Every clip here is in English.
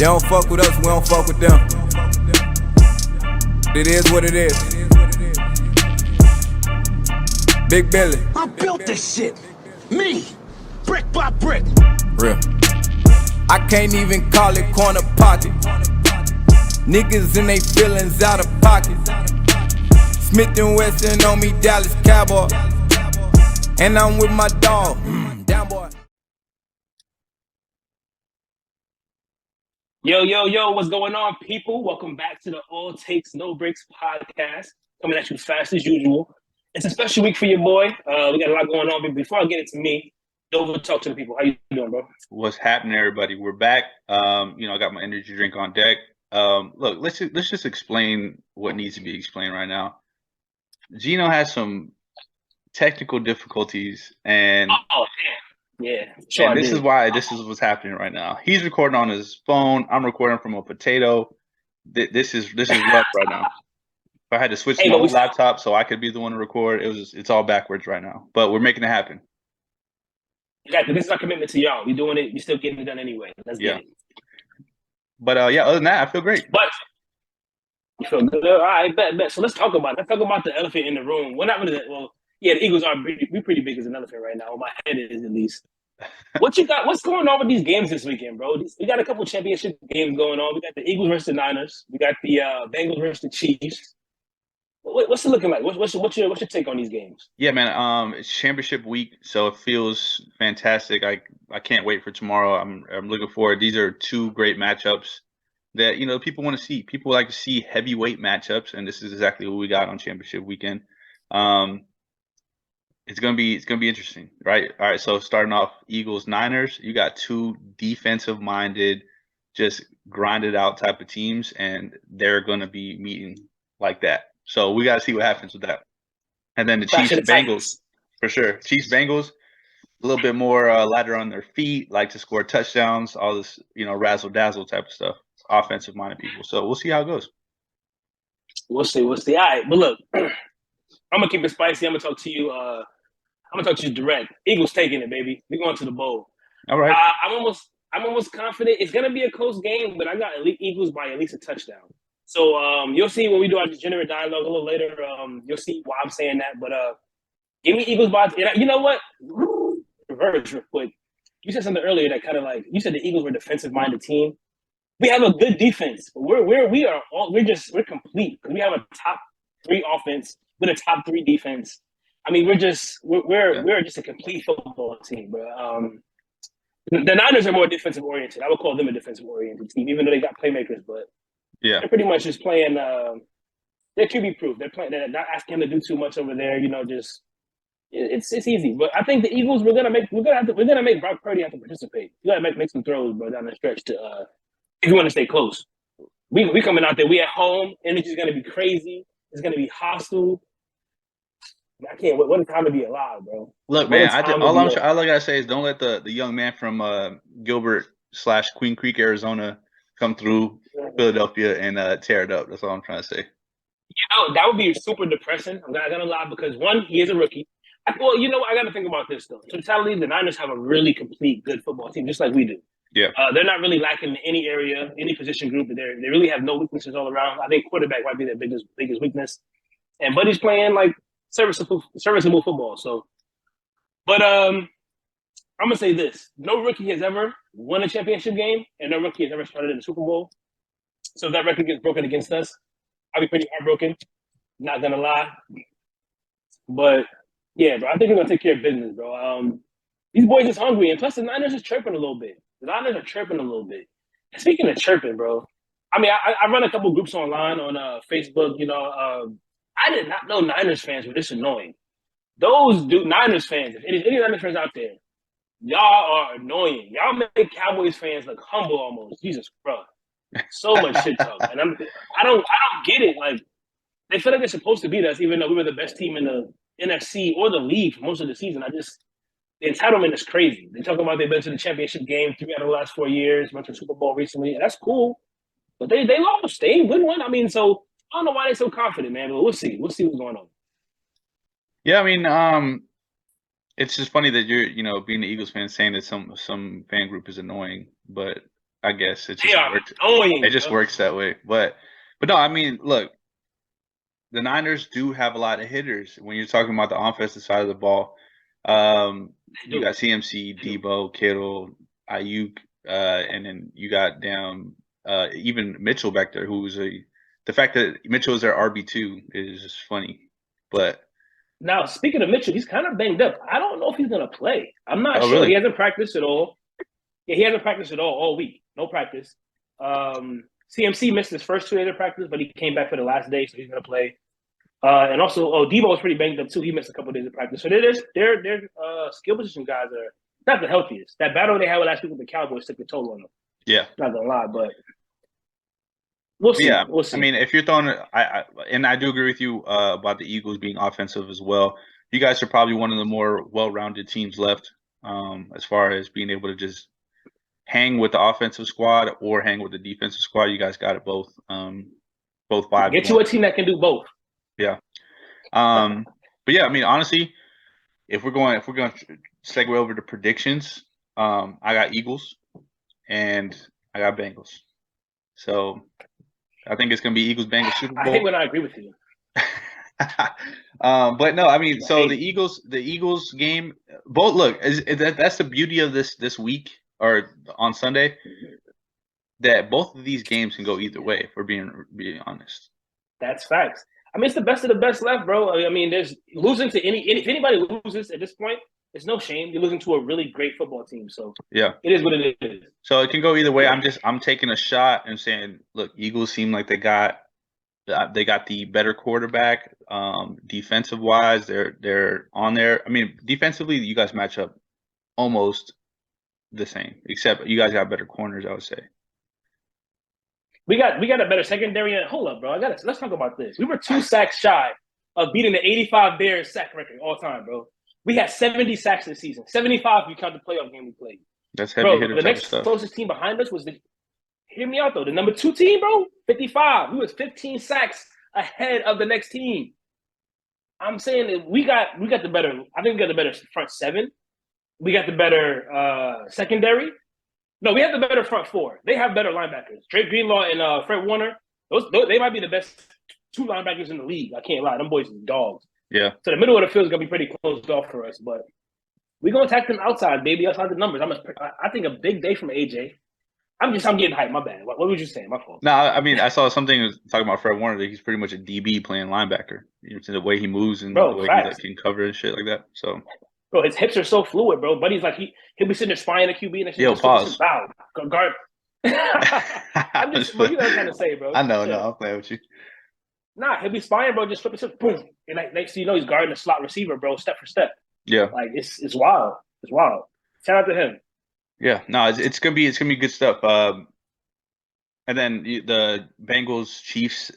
They don't fuck with us, we don't fuck with them. It is what it is. Big Billy. I built this shit. Me. Brick by brick. Real. I can't even call it corner pocket. Niggas in they feelings out of pocket. Smith and Wesson on me, Dallas Cowboy. And I'm with my dog. Down boy. Yo, what's going on, people? Welcome back to the All Takes No Breaks podcast, coming at you fast as usual. It's a special week for your boy. We got a lot going on, but before I get into me, Dova, talk to the people. How you doing, bro? What's happening, everybody? We're back. I got my energy drink on deck. Look, let's just explain what needs to be explained right now. Geno has some technical difficulties, and yeah, sure. And this is what's happening right now. He's recording on his phone. I'm recording from a potato. This is rough right now. If I had to switch to my laptop so I could be the one to record, it's all backwards right now. But we're making it happen. Exactly. This is our commitment to y'all. We're doing it. We're still getting it done anyway. Let's get it. But other than that, I feel great. But you feel good? All right, bet. So let's talk about it. Let's talk about the elephant in the room. Well, not really. The Eagles are pretty big as an elephant right now. My head is, at least. What you got? What's going on with these games this weekend, bro? We got a couple championship games going on. We got the Eagles versus the Niners. We got the Bengals versus the Chiefs. What's it looking like? What's your take on these games? Yeah, man. It's championship week, so it feels fantastic. I can't wait for tomorrow. I'm looking forward. These are two great matchups that people want to see. People like to see heavyweight matchups, and this is exactly what we got on championship weekend. It's gonna be interesting, right? All right, so starting off Eagles Niners, you got two defensive minded, just grinded out type of teams, and they're gonna be meeting like that. So we got to see what happens with that. And then the Chiefs Bengals, for sure. Chiefs Bengals, a little bit more lighter on their feet, like to score touchdowns, all this razzle dazzle type of stuff. Offensive minded people. So we'll see how it goes. We'll see. All right, but look, I'm gonna keep it spicy. I'm gonna talk to you. I'm gonna talk to you direct. Eagles taking it, baby. We're going to the bowl. All right. I'm almost confident it's gonna be a close game, but I got Eagles by at least a touchdown. So you'll see when we do our degenerate dialogue a little later. You'll see why I'm saying that. But give me Eagles by. You know what? Reverse real quick. You said something earlier that kind of like you said the Eagles were a defensive minded team. We have a good defense, but we're complete. We have a top 3 offense with a top 3 defense. I mean, we're just a complete football team, bro. The Niners are more defensive oriented. I would call them a defensive oriented team, even though they got playmakers. But they're pretty much just playing. They're QB proof. They're playing. They're not asking them to do too much over there. Just it's easy. But I think the Eagles we're gonna make Brock Purdy have to participate. You gotta make some throws, bro, down the stretch to if you want to stay close. We coming out there. We at home. Energy's gonna be crazy. It's gonna be hostile. I can't wait. What a time to be alive, bro. Look, man, all I gotta say is don't let the young man from Gilbert/Queen Creek, Arizona come through Philadelphia and tear it up. That's all I'm trying to say. That would be super depressing. I'm not gonna lie, because one, he is a rookie. I gotta think about this though. Totality, the Niners have a really complete, good football team, just like we do. Yeah. They're not really lacking in any area, any position group. They really have no weaknesses all around. I think quarterback might be their biggest weakness. And Buddy's playing like serviceable football. So, but I'm gonna say this: no rookie has ever won a championship game, and no rookie has ever started in the Super Bowl. So if that record gets broken against us, I'll be pretty heartbroken. Not gonna lie, but yeah, bro, I think we're gonna take care of business, bro. These boys is hungry, and plus the Niners is chirping a little bit. And speaking of chirping, bro, I mean, I run a couple groups online on Facebook. I did not know Niners fans were this annoying. Those Niners fans, if any Niners fans out there, y'all are annoying. Y'all make Cowboys fans look humble almost. Jesus, bro. So much shit talk. And I don't get it. Like, they feel like they're supposed to beat us, even though we were the best team in the NFC or the league for most of the season. The entitlement is crazy. They talk about they've been to the championship game 3 out of the last 4 years, went to the Super Bowl recently. And that's cool. But they lost. They ain't win one. I mean, so I don't know why they're so confident, man, but we'll see. We'll see what's going on. Yeah, I mean, it's just funny that you're, being an Eagles fan, saying that some fan group is annoying. But I guess it They just are works. annoying. It just bro. works that way. But no, I mean, look, the Niners do have a lot of hitters when you're talking about the offensive side of the ball. They You do. got CMC, They do. Debo, Kittle, Ayuk, and then you got down even Mitchell back there, the fact that Mitchell is their RB2 is just funny. But Now, speaking of Mitchell, he's kind of banged up. I don't know if he's going to play. I'm not oh, sure. He really? hasn't practiced at all. Yeah, he hasn't practiced at all week. No practice. CMC missed his first 2 days of practice, but he came back for the last day, so he's going to play. And also, Debo was pretty banged up too. He missed a couple of days of practice. So their skill position guys are not the healthiest. That battle they had last week with the Cowboys took the toll on them. Yeah. Not gonna lie, but we'll see. Yeah, We'll see. I mean, if you're throwing, I do agree with you about the Eagles being offensive as well. You guys are probably one of the more well-rounded teams left, as far as being able to just hang with the offensive squad or hang with the defensive squad. You guys got it both, both 5-1. Get you a team that can do both. Yeah. But yeah, I mean, honestly, if we're going to segue over to predictions, I got Eagles and I got Bengals. So I think it's going to be Eagles-Bengals Super Bowl. I hate when I agree with you. But no, I mean, so the Eagles game, both look, that's the beauty of this week or on Sunday, that both of these games can go either way, if we're being honest. That's facts. I mean, it's the best of the best left, bro. I mean, there's losing to if anybody loses at this point, it's no shame. You're losing to a really great football team. So yeah, it is what it is. So it can go either way. I'm taking a shot and saying, look, Eagles seem like they got the better quarterback. Defensive wise, they're on there. I mean, defensively, you guys match up almost the same, except you guys got better corners, I would say. We got a better secondary. Hold up, bro. Let's talk about this. We were 2 sacks shy of beating the 85 Bears sack record all time, bro. We had 70 sacks this season. 75 if you count the playoff game we played. That's heavy hitter. The next closest team behind us was hear me out though. The number 2 team, bro, 55. We was 15 sacks ahead of the next team. I'm saying that we got the better. I think we got the better front 7. We got the better secondary. No, we have the better front 4. They have better linebackers. Drake Greenlaw and Fred Warner. Those they might be the best 2 linebackers in the league. I can't lie. Them boys are dogs. Yeah. So the middle of the field is gonna be pretty closed off for us, but we're gonna attack them outside, baby, outside the numbers. I think a big day from AJ. I'm getting hyped. My bad. What was you saying? My fault. No, I mean, I saw something talking about Fred Warner that he's pretty much a DB playing linebacker. You know, the way he moves and the way he can cover and shit like that. So, bro, his hips are so fluid, bro. Buddy's like he'll be sitting there spying the QB and yo, pause. Wow, guard. I'm just what you guys trying to say, bro. I know, no, I'll play with you. Nah, he'll be spying, bro. Just flip it, boom, and like next thing you know, he's guarding a slot receiver, bro, step for step. Yeah, like it's wild. It's wild. Shout out to him. Yeah, no, it's gonna be good stuff. And then the Bengals Chiefs,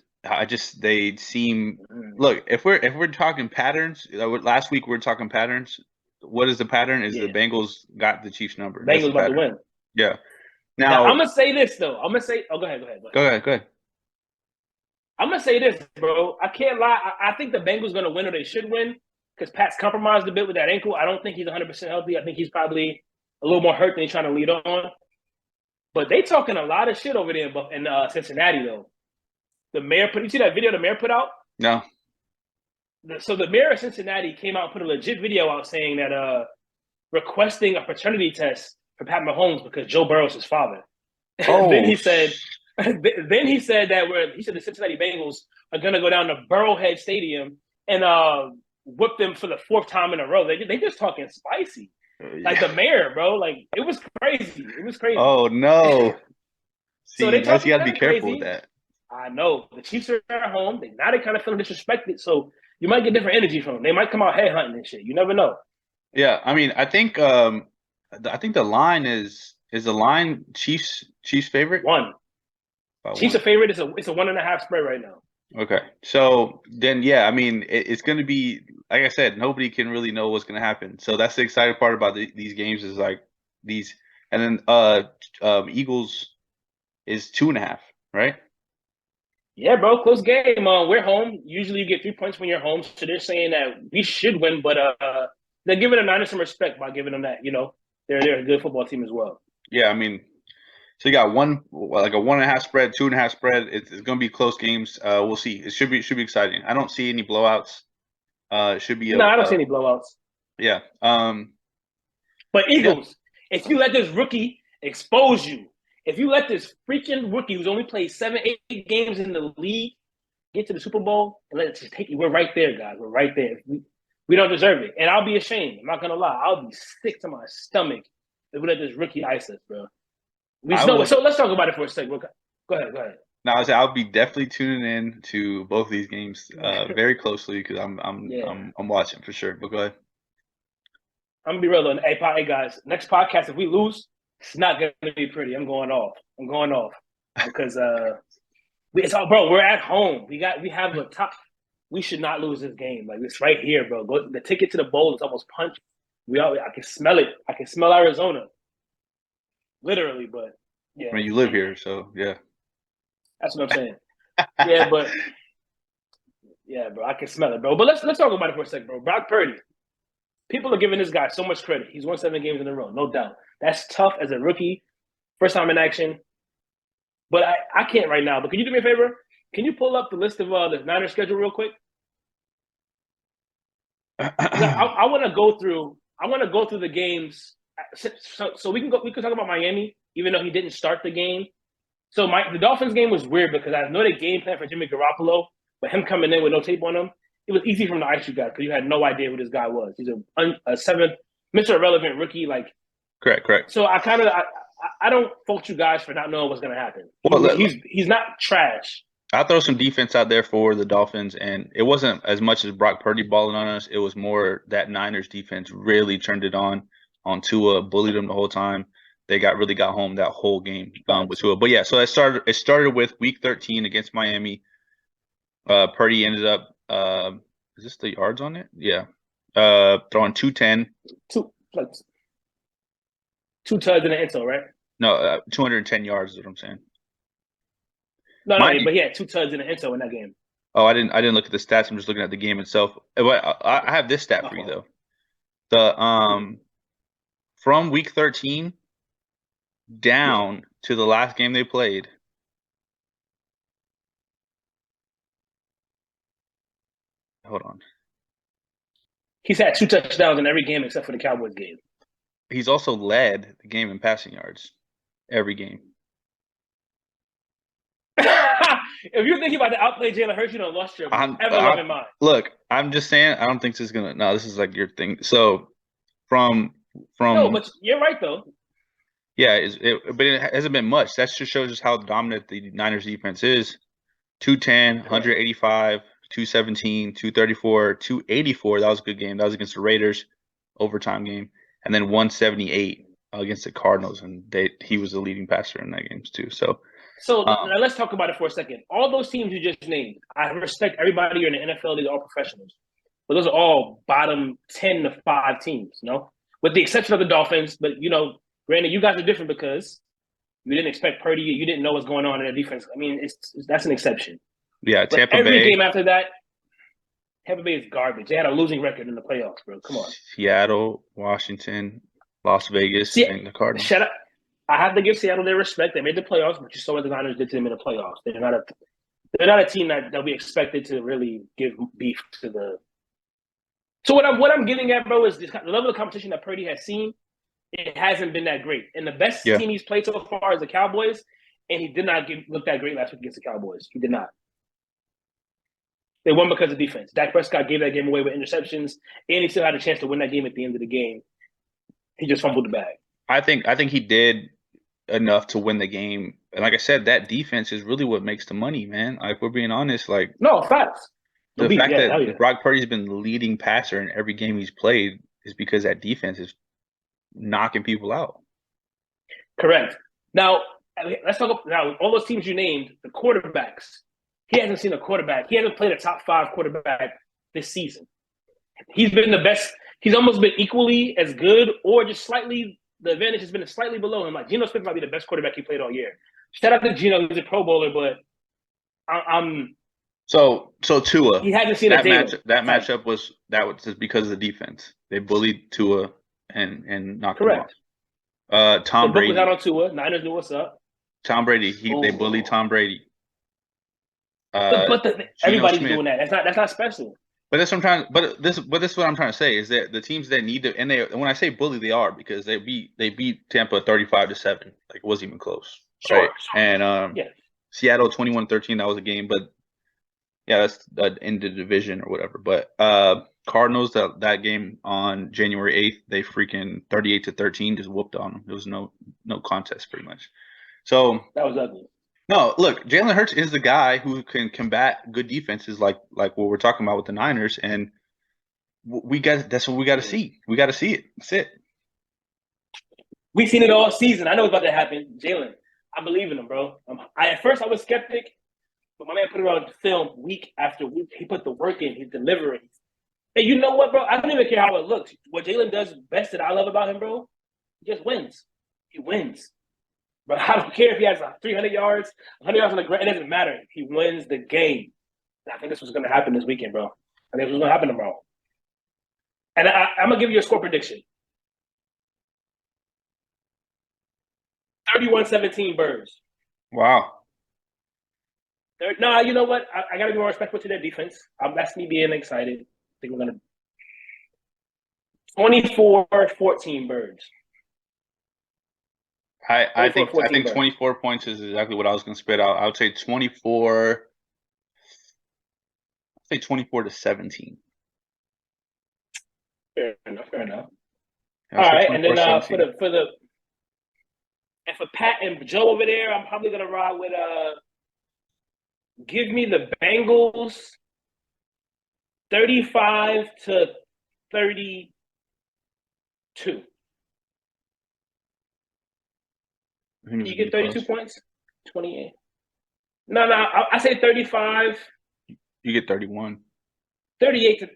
they seem look, if we're talking patterns, last week we were talking patterns. What is the pattern? Is the Bengals got the Chiefs number? Bengals about to win. Yeah. Now I'm gonna say this though. Go ahead. Go ahead. I'm gonna say this, bro. I can't lie. I think the Bengals gonna win, or they should win, because Pat's compromised a bit with that ankle. I don't think he's 100% healthy. I think he's probably a little more hurt than he's trying to lead on. But they talking a lot of shit over there in Cincinnati, though. The mayor you see that video the mayor put out? No. So the mayor of Cincinnati came out and put a legit video out saying that requesting a paternity test for Pat Mahomes because Joe Burrow's his father. Oh. Then he said that the Cincinnati Bengals are gonna go down to Burrowhead Stadium and whip them for the 4th time in a row. They just talking spicy. Like the mayor, bro. Like it was crazy. Oh no. See, so you got to be careful with that. I know. The Chiefs are at home. They kind of feeling disrespected. So you might get different energy from them. They might come out headhunting and shit. You never know. Yeah, I mean, I think the line is the line Chiefs favorite? 1. Chiefs a favorite. It's a 1.5 spread right now. Okay. So then, yeah, I mean, it's going to be, like I said, nobody can really know what's going to happen. So that's the exciting part about these games is like these. And then Eagles is 2.5, right? Yeah, bro. Close game. We're home. Usually you get 3 points when you're home. So they're saying that we should win, but they're giving the Niners some respect by giving them that. You know, they're a good football team as well. Yeah, I mean, So you got one, like a 1.5 spread, 2.5 spread. It's going to be close games. We'll see. It should be exciting. I don't see any blowouts. It should be No, I don't see any blowouts. Yeah. But Eagles, if you let this rookie expose you, if you let this freaking rookie who's only played 7, 8 games in the league get to the Super Bowl and let it just take you, we're right there, guys. We're right there. We don't deserve it. And I'll be ashamed. I'm not going to lie. I'll be sick to my stomach if we let this rookie ice us, bro. So let's talk about it for a second. Go ahead. No, I'll be definitely tuning in to both of these games very closely because I'm watching for sure. But go ahead. I'm gonna be real though. Hey guys, next podcast, if we lose, it's not gonna be pretty. I'm going off because it's all, bro. We're at home. We have a top. We should not lose this game. Like, it's right here, bro. The ticket to the bowl is almost punched. I can smell it. I can smell Arizona. Literally, but yeah. I mean, you live here, so yeah. That's what I'm saying. Yeah, but yeah, bro, I can smell it, bro. But let's talk about it for a second, bro. Brock Purdy. People are giving this guy so much credit. He's won 7 games in a row, no doubt. That's tough as a rookie, first time in action. But I can't right now. But can you do me a favor? Can you pull up the list of the Niners schedule real quick? I want to go through. I want to go through the games, so we can go. We can talk about Miami, even though he didn't start the game. So the Dolphins game was weird because I know the game plan for Jimmy Garoppolo, but him coming in with no tape on him, it was easy for him to ice you guys because you had no idea who this guy was. He's a 7th Mr. Irrelevant rookie. Like, correct. So I don't fault you guys for not knowing what's going to happen. Well, he's not trash. I'll throw some defense out there for the Dolphins, and it wasn't as much as Brock Purdy balling on us. It was more that Niners defense really turned it on Tua, bullied him the whole time. They really got home that whole game with Tua. But yeah, so it started with Week 13 against Miami. Purdy ended up is this the yards on it? Yeah. Throwing 210. Two tuds in the end zone, right? No, 210 yards is what I'm saying. No, but he had 2 tuds in the end zone in that game. Oh, I didn't look at the stats. I'm just looking at the game itself. I have this stat for you though. The from Week 13 down to the last game they played. Hold on. He's had 2 touchdowns in every game except for the Cowboys game. He's also led the game in passing yards every game. If you're thinking about to outplay Jalen Hurts, you don't lost your love in mind. Look, I'm just saying, I don't think this is gonna. No, this is like your thing. So from. No, but you're right though. Yeah, but it hasn't been much. That just shows us how dominant the Niners defense is. 210, 185, 217, 234, 284. That was a good game. That was against the Raiders, overtime game, and then 178 against the Cardinals, and he was the leading passer in that game too. So now let's talk about it for a second. All those teams you just named, I respect everybody in the NFL. They're all professionals, but those are all bottom 10 to 5 teams, with the exception of the Dolphins. But granted, you guys are different because you didn't expect Purdy. You didn't know what's going on in the defense. I mean, that's an exception. Yeah, Tampa Bay. Every game after that, Tampa Bay is garbage. They had a losing record in the playoffs, bro. Come on. Seattle, Washington, Las Vegas, and the Cardinals. I have to give Seattle their respect. They made the playoffs, but you saw what the Niners did to them in the playoffs. They're not a team that we expected to really give beef to the. So what I'm getting at, bro, is the level of competition that Purdy has seen. It hasn't been that great. And the best team he's played so far is the Cowboys, and he did not look that great last week against the Cowboys. He did not. They won because of defense. Dak Prescott gave that game away with interceptions, and he still had a chance to win that game at the end of the game. He just fumbled the bag. I think he did enough to win the game. And like I said, that defense is really what makes the money, man. Like, we're being honest. Like, no, facts. The fact that Brock Purdy's been the leading passer in every game he's played is because that defense is knocking people out. Correct. Now, let's talk about all those teams you named, the quarterbacks. He hasn't seen a quarterback. He hasn't played a top 5 quarterback this season. He's been the best. He's almost been equally as good or just slightly – the advantage has been slightly below him. Like, Geno Smith might be the best quarterback he played all year. Shout out to Geno. He's a Pro Bowler, but I'm – So Tua. He hasn't seen that matchup was just because of the defense. They bullied Tua and knocked him off. Tom Brady was out on Tua. Niners knew what's up. Tom Brady. They bullied Tom Brady. But Geno everybody's Smith. doing that. That's not special. But that's what I'm trying. But this is what I'm trying to say is that the teams that need to, and when I say bully, they are, because they beat Tampa 35-7. Like, it wasn't even close, right? Sure. And Yeah. Seattle 21-13. That was a game, but yeah, that's in the division or whatever. But Cardinals, that game on January 8th, they freaking 38-13 just whooped on them. There was no contest pretty much. So that was ugly. No, look, Jalen Hurts is the guy who can combat good defenses like what we're talking about with the Niners, and that's what we got to see. We got to see it. That's it. We've seen it all season. I know it's about to happen. Jalen, I believe in him, bro. At first I was skeptic, but my man put it on film week after week. He put the work in. He's delivering. And you know what, bro? I don't even care how it looks. What Jalen does best that I love about him, bro, he just wins. He wins. But I don't care if he has 300 yards, 100 yards on the ground. It doesn't matter. He wins the game. And I think this was going to happen this weekend, bro. I think it was going to happen tomorrow. And I'm going to give you a score prediction. 31-17 Birds. Wow. No, you know what? I got to be more respectful to their defense. That's me being excited. I think we're going to 24-14 Birds. I think 24 points is exactly what I was going to spit out. I would say 24. I'd say 24-17. Fair enough. Yeah, all right, and then for Pat and Joe over there, I'm probably gonna ride with give me the Bengals 35-32. You get 32 points? 28. No, I say 35. You get 31. 38 to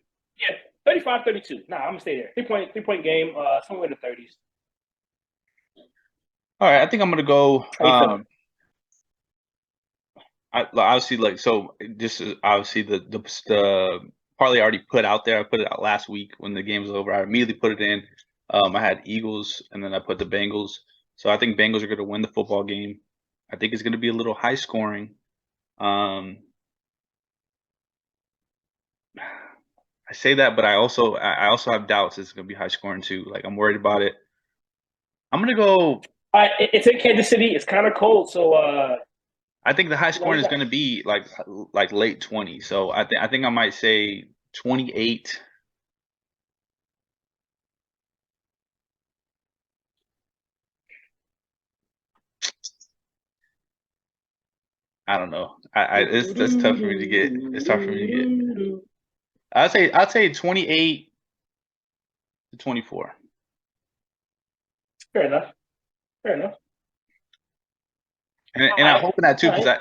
35-32. Nah, I'm gonna stay there. 3-point game, somewhere in the 30s. All right, I think I'm gonna go. Obviously, like, so this is obviously the parlay I already put out there. I put it out last week when the game was over. I immediately put it in. I had Eagles, and then I put the Bengals. So I think Bengals are going to win the football game. I think it's going to be a little high scoring. I say that, but I also have doubts it's going to be high scoring too. Like, I'm worried about it. I'm going to go. It's in Kansas City. It's kind of cold, so I think the high scoring is going to be like late 20s. So I think I might say 28. I don't know. That's tough for me to get. It's tough for me to get. I'd say 28-24. Fair enough. And I'm hoping that too, because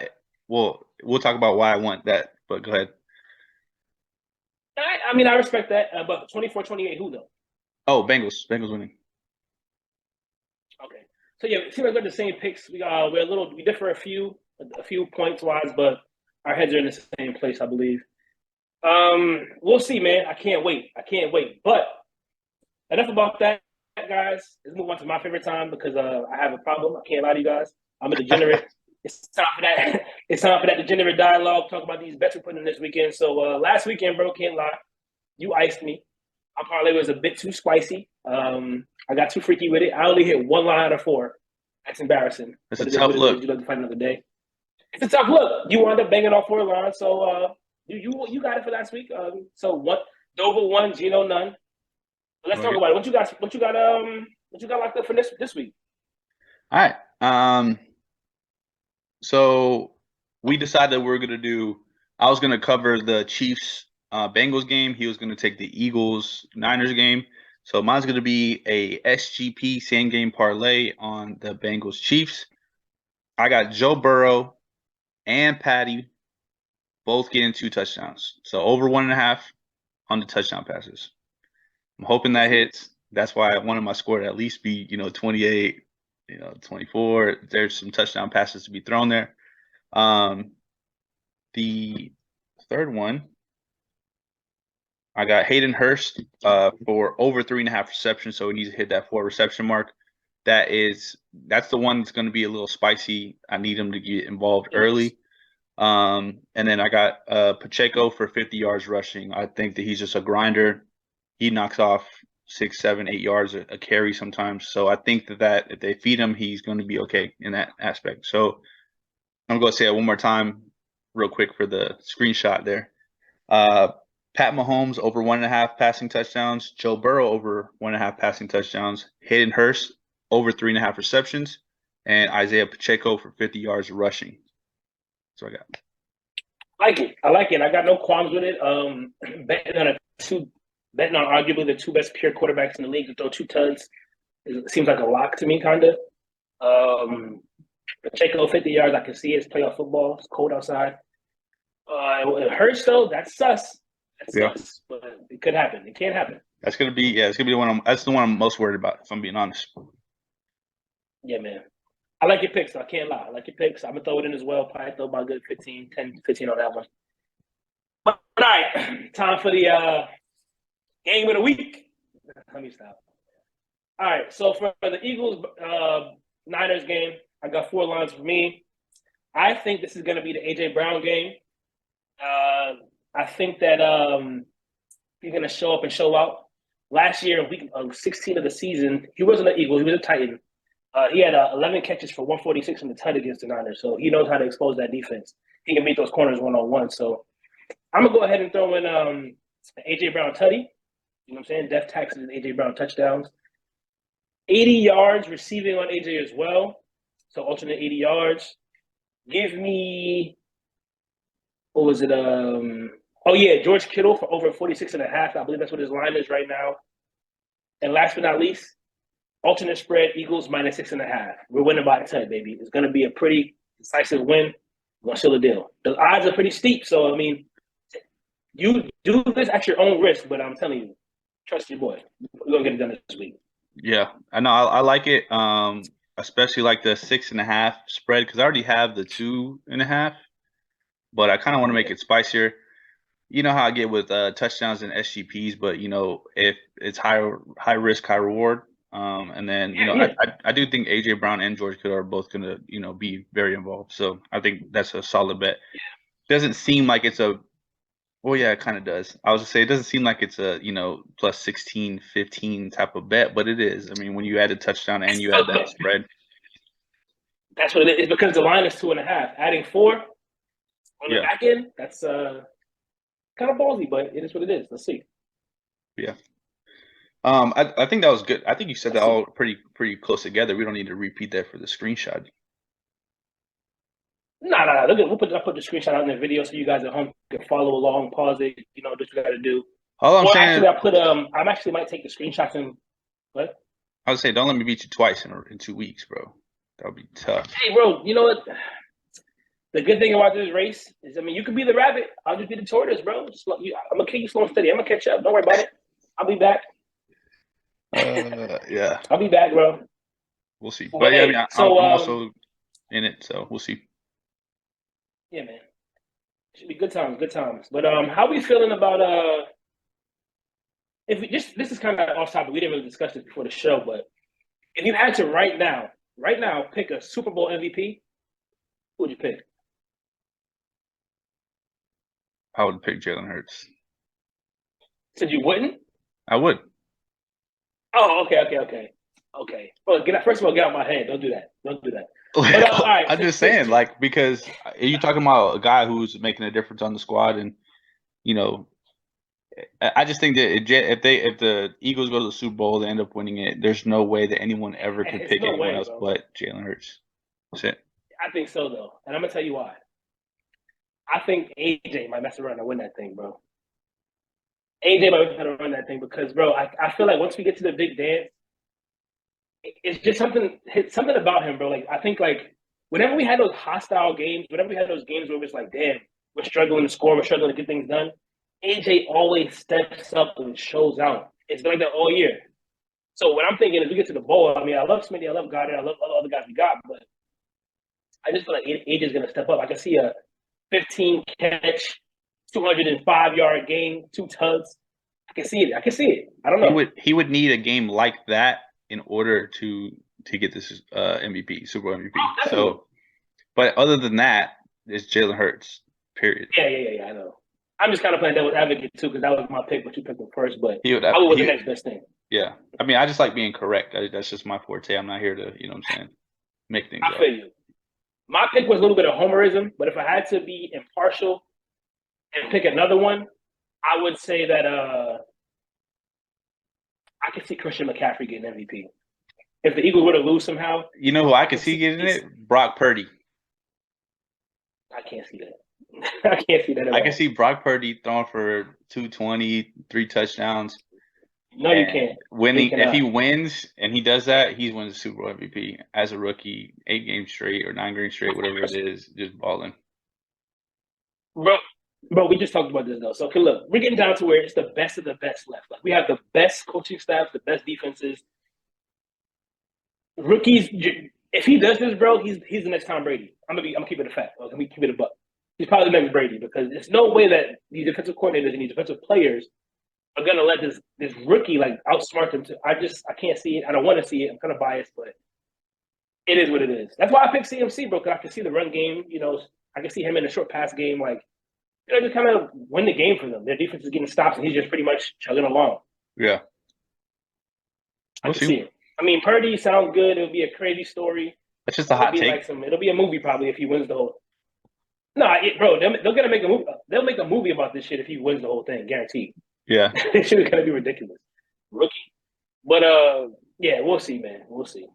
we'll talk about why I want that. But go ahead. I mean, I respect that. But 24-28, who though? Oh, Bengals winning. Okay. So yeah, it seems like we're the same picks. We differ a few points wise, but our heads are in the same place, I believe. We'll see, man. I can't wait. But enough about that, guys. Let's move on to my favorite time, because I have a problem. I can't lie to you guys. I'm a degenerate. It's time for that. It's time for that degenerate dialogue. Talk about these bets we're putting in this weekend. So last weekend, bro, can't lie, you iced me. My parlay was a bit too spicy. I got too freaky with it. I only hit one line out of 4. That's embarrassing. It's a tough look. You'd like to fight another day. It's a tough look. You wound up banging all 4 lines. So you got it for last week. So what? Dova won, Geno none. But let's talk about it. What you got locked up for this week? All right. So we decided that we're gonna do. I was gonna cover the Chiefs Bengals game. He was gonna take the Eagles Niners game. So mine's gonna be a SGP same game parlay on the Bengals Chiefs. I got Joe Burrow and Patty both getting 2 touchdowns. So over 1.5 on the touchdown passes. I'm hoping that hits. That's why I wanted my score to at least be, 28, 24. There's some touchdown passes to be thrown there. The third one, I got Hayden Hurst for over 3.5 receptions, so he needs to hit that 4 reception mark. that's the one that's going to be a little spicy. I need him to get involved early. And then I got Pacheco for 50 yards rushing. I think that he's just a grinder. He knocks off 6, 7, 8 yards a carry sometimes. So I think that if they feed him, he's going to be okay in that aspect. So I'm going to say it one more time real quick for the screenshot there. Pat Mahomes over 1.5 passing touchdowns. Joe Burrow over 1.5 passing touchdowns. Hayden Hurst over 3.5 receptions. And Isaiah Pacheco for 50 yards rushing. That's what I got. I like it. I got no qualms with it. Betting on arguably the two best pure quarterbacks in the league to throw 2 tuds. It seems like a lock to me, kind of. Pacheco 50 yards. I can see it's playoff football. It's cold outside. It hurts though. That's sus. Sus. But it could happen. It can't happen. It's gonna be the one. That's the one I'm most worried about, if I'm being honest. Yeah, man. I like your picks. I can't lie. I like your picks. I'm gonna throw it in as well. Probably throw about good 15 on that one. But all right, time for the game of the week. Let me stop. All right, so for the Eagles Niners game, I got 4 lines for me. I think this is going to be the A.J. Brown game. I think that he's going to show up and show out. Last year, week 16 of the season, he wasn't an Eagle. He was a Titan. He had 11 catches for 146 in the TUD against the Niners, so he knows how to expose that defense. He can beat those corners one-on-one. So I'm going to go ahead and throw in A.J. Brown tutty. You know what I'm saying? Def taxes A.J. Brown touchdowns. 80 yards receiving on A.J. as well. So alternate 80 yards. Give me, what was it? George Kittle for over 46.5. I believe that's what his line is right now. And last but not least, alternate spread, Eagles minus 6.5. We're winning by a ton, baby. It's going to be a pretty decisive win. We're going to seal the deal. The odds are pretty steep, so, I mean, you do this at your own risk, but I'm telling you, trust your boy. We're going to get it done this week. Yeah, I know. I like it, especially like the 6.5 spread, because I already have the 2.5, but I kind of want to make it spicier. You know how I get with touchdowns and SGPs, but, if it's high risk, high reward. And then, I do think A.J. Brown and George Kittle are both going to, be very involved. So I think that's a solid bet. Doesn't seem like it's a – well, yeah, it kind of does. I was going to say it doesn't seem like it's a, plus 16, 15 type of bet, but it is. I mean, when you add a touchdown and you add that spread. That's what it is. It's because the line is 2.5. Adding 4 on the back end, that's kind of ballsy, but it is what it is. Let's see. Yeah. I think that was good. I think you said that all pretty close together. We don't need to repeat that for the screenshot. No. Look at I'll put the screenshot out in the video so you guys at home can follow along, pause it, do what you got to do. All I'm saying, actually, I actually might take the screenshots and what? I would say, don't let me beat you twice in 2 weeks, bro. That would be tough. Hey, bro, you know what? The good thing about this race is, I mean, you could be the rabbit. I'm just be the tortoise, bro. I'm gonna keep you slow and steady. I'm gonna catch up. Don't worry about it. I'll be back. Yeah. I'll be back, bro. We'll see. But yeah, I mean, I'm also in it, so we'll see. Yeah, man. Should be good times. But how we feeling about if we just this is kind of off topic. We didn't really discuss this before the show, but if you had to right now pick a Super Bowl MVP, who would you pick? I would pick Jalen Hurts. Said you wouldn't? I would. Oh, okay. Well, first of all, get out of my head. Don't do that. But, all right, I'm just saying, because you're talking about a guy who's making a difference on the squad, and I just think that if the Eagles go to the Super Bowl, they end up winning it. There's no way that anyone ever could pick anyone else but Jalen Hurts. That's it. I think so, though, and I'm gonna tell you why. I think AJ might mess around and win that thing, bro. AJ might try to run that thing because, bro, I feel like once we get to the big dance, it's just something about him, bro. Like, I think, whenever we had those hostile games, whenever we had those games where it's like, damn, we're struggling to score, we're struggling to get things done, AJ always steps up and shows out. It's been like that all year. So what I'm thinking is we get to the bowl, I mean, I love Smitty, I love Goddard, I love all the other guys we got, but I just feel like AJ's going to step up. I can see a 15-catch, 205-yard game, 2 tugs. I can see it. I don't know. He would need a game like that in order to to get this MVP, Super Bowl MVP. Oh, So, but other than that, it's Jalen Hurts. Period. Yeah. I know. I'm just kind of playing devil's advocate too because that was my pick, but you picked him first. But He would, I was he- the next best thing. Yeah, I mean, I just like being correct. That's just my forte. I'm not here to, you know what I'm saying, make things I up. feel you. My pick was a little bit of homerism, but if I had to be impartial and pick another one, I would say that I could see Christian McCaffrey getting MVP. If the Eagles were to lose somehow, You know who I could see getting it? Brock Purdy. I can't see that. I can't see that at all. I can see Brock Purdy throwing for 220, 3 touchdowns. No, you can't. Winning, You if he cannot. wins and he does that, he wins the Super Bowl MVP as a rookie, 8 games straight or 9 games straight, whatever it is, just balling. Bro, we just talked about this though. So, okay, look, we're getting down to where it's the best of the best left. Like we have the best coaching staffs, the best defenses. Rookies, if he does this, bro, he's the next Tom Brady. I'm gonna keep it a fact. I'm gonna keep it a buck. He's probably the next Brady because there's no way that these defensive coordinators and these defensive players are gonna let this rookie like outsmart them. I can't see it. I don't want to see it. I'm kind of biased, but it is what it is. That's why I picked CMC, bro. Because I can see the run game. You know, I can see him in a short pass game, like just kind of win the game for them. Their defense is getting stops, and he's just pretty much chugging along. Yeah, I can see it. I mean, Purdy sounds good. It'll be a crazy story. That's just a hot take. It'll be a movie probably if he wins the whole. No, bro, they're gonna make a movie. They'll make a movie about this shit if he wins the whole thing, guaranteed. Yeah, This shit is gonna be ridiculous, rookie. But yeah, we'll see, man. We'll see.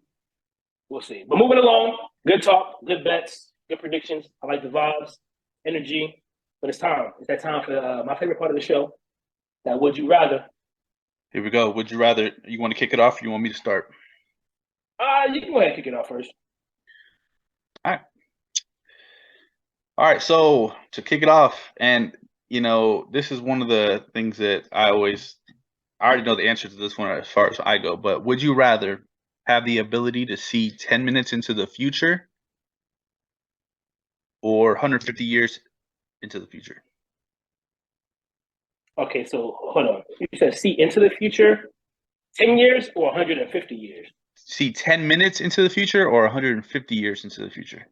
But moving along, good talk, good bets, good predictions. I like the vibes, energy. But it's time. It's that time for my favorite part of the show. That would you rather? Here we go. Would you rather? You want to kick it off, or you want me to start? You can go ahead and kick it off first. All right. So to kick it off, and you know, this is one of the things that I already know the answer to this one as far as I go. But would you rather have the ability to see 10 minutes into the future, or 150 years into the future? Okay, so hold on. You said see into the future, 10 years or 150 years? See 10 minutes into the future or 150 years into the future?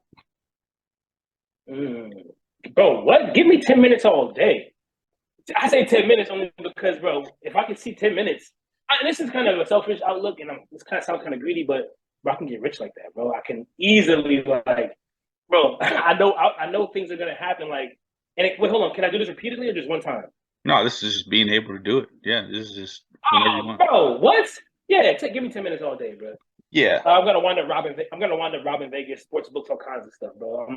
Bro, what? Give me 10 minutes all day. I say 10 minutes only because, bro, if I can see 10 minutes, and this is kind of a selfish outlook, and this kind of sounds kind of greedy, but bro, I can get rich like that, bro. I can easily, like, bro, I know things are gonna happen, like, and wait, hold on, can I do this repeatedly or just one time? No, this is just being able to do it. Yeah, this is just whenever you want. Bro, what? Yeah, give me 10 minutes all day, bro. Yeah, I'm gonna wind up robbing Vegas sports books, all kinds of stuff, bro.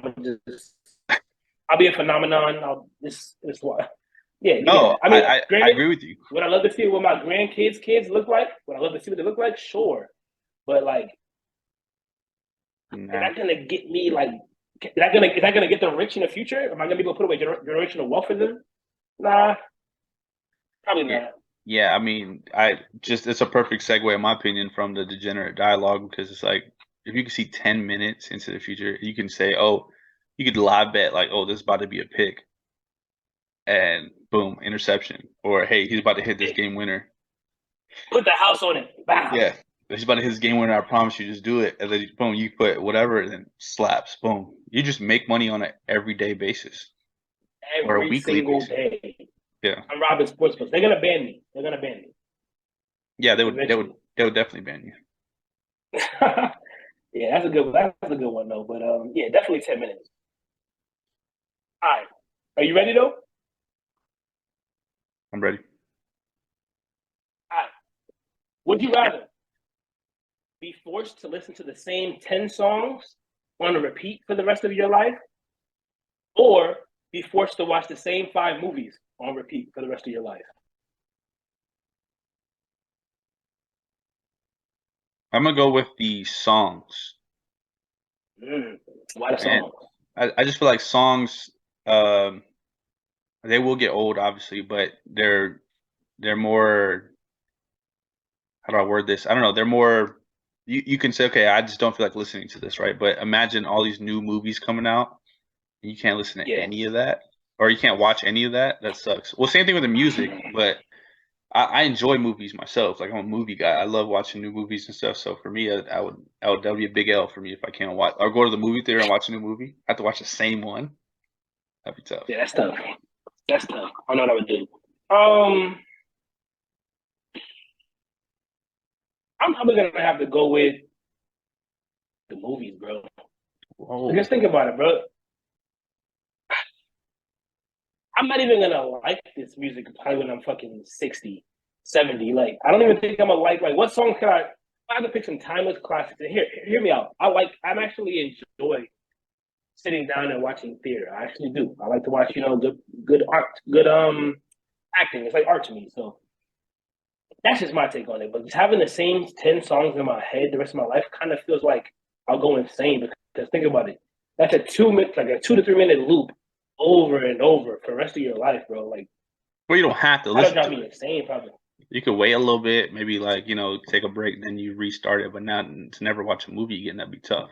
I'll be a phenomenon. It's what. Yeah. no, I mean, I agree with you. Would I love to see what my grandkids' kids look like? Would I love to see what they look like? Sure, but like, is that gonna get me like? Is that gonna get them rich in the future? Am I gonna be able to put away generational wealth for them? Nah, probably not. Yeah, I mean, it's a perfect segue, in my opinion, from the degenerate dialogue, because it's like, if you can see 10 minutes into the future, you can say, oh, you could live bet, like, oh, this is about to be a pick, and boom, interception, or hey, he's about to hit this game winner. Put the house on it. Bam. Yeah, he's about to hit this game winner. I promise you, just do it. And then boom, you put whatever, and then slaps. Boom, you just make money on an everyday basis or a weekly single basis. day. Yeah, I'm robbing sports books. They're gonna ban me. Yeah, they would definitely ban you. Yeah, that's a good one though. But yeah, definitely 10 minutes. All right, are you ready though? I'm ready. All right. Would you rather be forced to listen to the same 10 songs on a repeat for the rest of your life, or be forced to watch the same 5 movies on repeat for the rest of your life? I'm gonna go with the songs. Why the songs? I just feel like songs, they will get old, obviously, but they're more. How do I word this? I don't know. They're more. You can say, okay, I just don't feel like listening to this, right? But imagine all these new movies coming out, and you can't listen to any of that, or you can't watch any of that. That sucks. Well, same thing with the music, but I enjoy movies myself. Like I'm a movie guy. I love watching new movies and stuff. So for me, that would be a big L for me if I can't watch or go to the movie theater and watch a new movie. I have to watch the same one. That'd be tough. Yeah, that's tough. That's tough. I know what I would do. I'm probably gonna have to go with the movies, bro. Whoa. Just think about it, bro. I'm not even gonna like this music probably when I'm fucking 60, 70. Like, I don't even think I'm gonna like what song can I have to pick some timeless classics. And hear me out. I'm actually enjoy sitting down and watching theater. I actually do. I like to watch, good art, good acting. It's like art to me. So that's just my take on it. But just having the same 10 songs in my head the rest of my life kind of feels like I'll go insane because think about it. That's a 2 minute, like a 2 to 3 minute loop over and over for the rest of your life, bro. Like, well, you don't have to that'll listen drive to me it. insane, probably. You could wait a little bit, maybe like, take a break, then you restart it, but not to never watch a movie again, that'd be tough.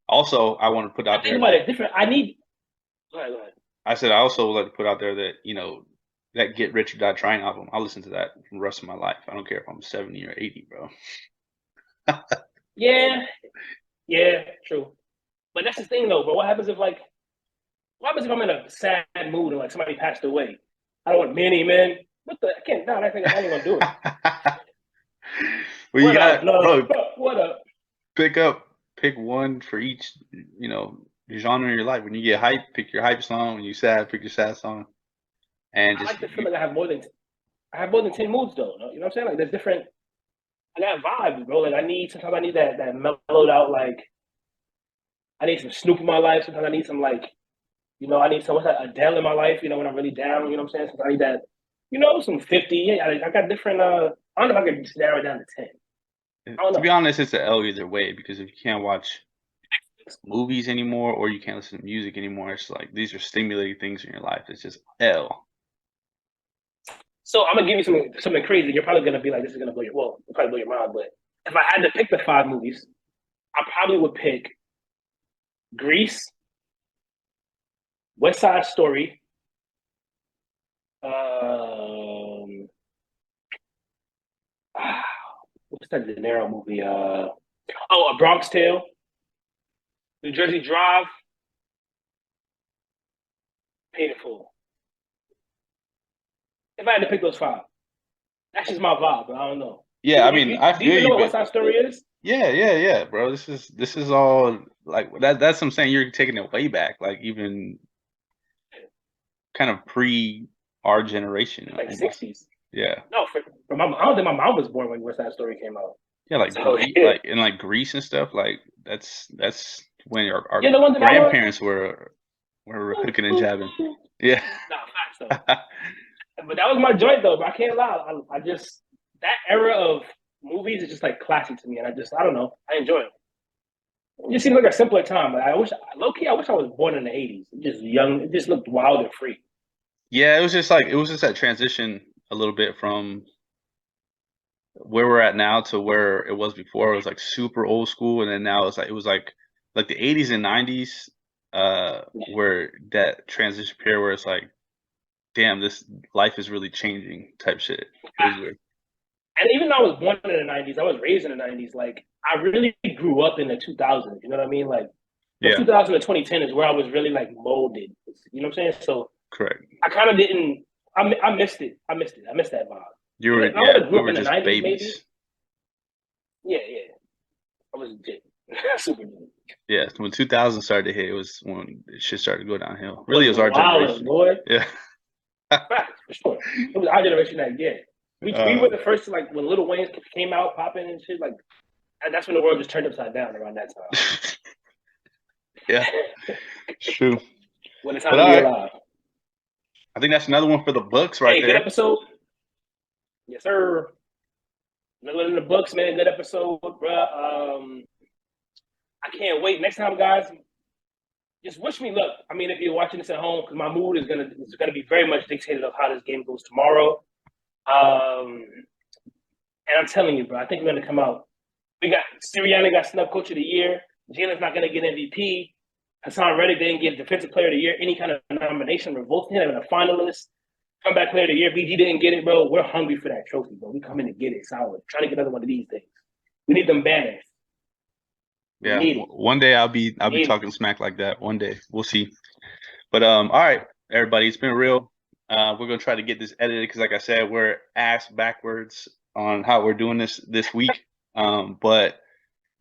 Also, I want to put out there. Think about it different. I need. Go ahead. I said I also would like to put out there that that Get Rich or Die Trying album. I'll listen to that for the rest of my life. I don't care if I'm 70 or 80, bro. Yeah, true. But that's the thing, though. But what happens if I'm in a sad mood and like somebody passed away? I don't want many men. What the? I can't. No, I think I ain't gonna do it. Well, you got bro. What up? Pick one for each, genre in your life. When you get hype, pick your hype song. When you sad, pick your sad song. And I like to feel like I have more than 10 moods, though. You know what I'm saying? Like there's different. I got vibes, bro. Like sometimes I need that mellowed out. Like I need some Snoop in my life. Sometimes I need some I need some Adele in my life. When I'm really down. You know what I'm saying? Sometimes I need that. Some 50. Yeah, I got different. I don't know if I can just narrow it down to 10. To be honest, it's an L either way because if you can't watch movies anymore or you can't listen to music anymore, it's like these are stimulating things in your life. It's just L. So I'm gonna give you something crazy. You're probably gonna be like, this is gonna it'll probably blow your mind. But if I had to pick the 5 movies, I probably would pick Grease, West Side Story, what's that De Niro movie? A Bronx Tale, New Jersey Drive, Paid in Full. If I had to pick those 5, that's just my vibe. But I don't know. Yeah, I mean, I feel you. Do you know what West Side Story is? Yeah, bro. This is all like that. That's what I'm saying. You're taking it way back, like even kind of pre our generation, like 60s. Yeah. No, for my mom, I don't think my mom was born when West Side Story came out. Yeah, like Grease and stuff. Like that's when our grandparents were hooking and jabbing. Yeah. No, facts though. But that was my joint though. But I can't lie. I just that era of movies is just like classic to me, and I don't know. I enjoy it. It just seems like a simpler time. But I wish I was born in the 80s. Just young. It just looked wild and free. Yeah, it was just that transition a little bit from where we're at now to where it was before. It was like super old school, and then now it was like the 80s and 90s, where that transition period where it's like, damn, this life is really changing type shit. And even though I was born in the 90s, I was raised in the 90s. Like I really grew up in the 2000s. You know what I mean? Like 2000 to 2010 is where I was really like molded. You know what I'm saying? So correct. I kind of didn't. I missed it. I missed that vibe. You were, we were just 90s, babies. Maybe. Yeah. I was legit. Super legit. Yeah, when 2000 started to hit, it was when shit started to go downhill. Really, it was our generation. Boy. Yeah. Facts, for sure. It was our generation that we were the first to like when Lil Wayne came out popping and shit like, and that's when the world just turned upside down around that time. Yeah, true. When it's time to be alive. I think that's another one for the books right there. Good episode. Yes, sir. Another in the books, man. Good episode, bro. I can't wait. Next time, guys, just wish me luck. I mean, if you're watching this at home, because my mood is gonna be very much dictated of how this game goes tomorrow. And I'm telling you, bro, I think we're gonna come out. We got Sirianni got snub coach of the year. Jalen's not gonna get MVP. Hassan Reddick didn't get defensive player of the year, any kind of nomination. We're both him and a finalist. Comeback player of the year. BG didn't get it, bro. We're hungry for that trophy, bro. We come in to get it. Solid. Trying to get another one of these things. We need them banners. Yeah, one day I'll be talking smack like that. One day we'll see. But all right, everybody, it's been real. We're gonna try to get this edited because, like I said, we're ass backwards on how we're doing this week. But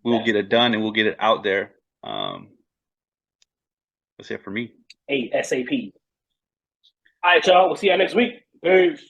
we'll get it done and we'll get it out there. That's it for me. Hey, SAP. All right, y'all. We'll see y'all next week. Peace.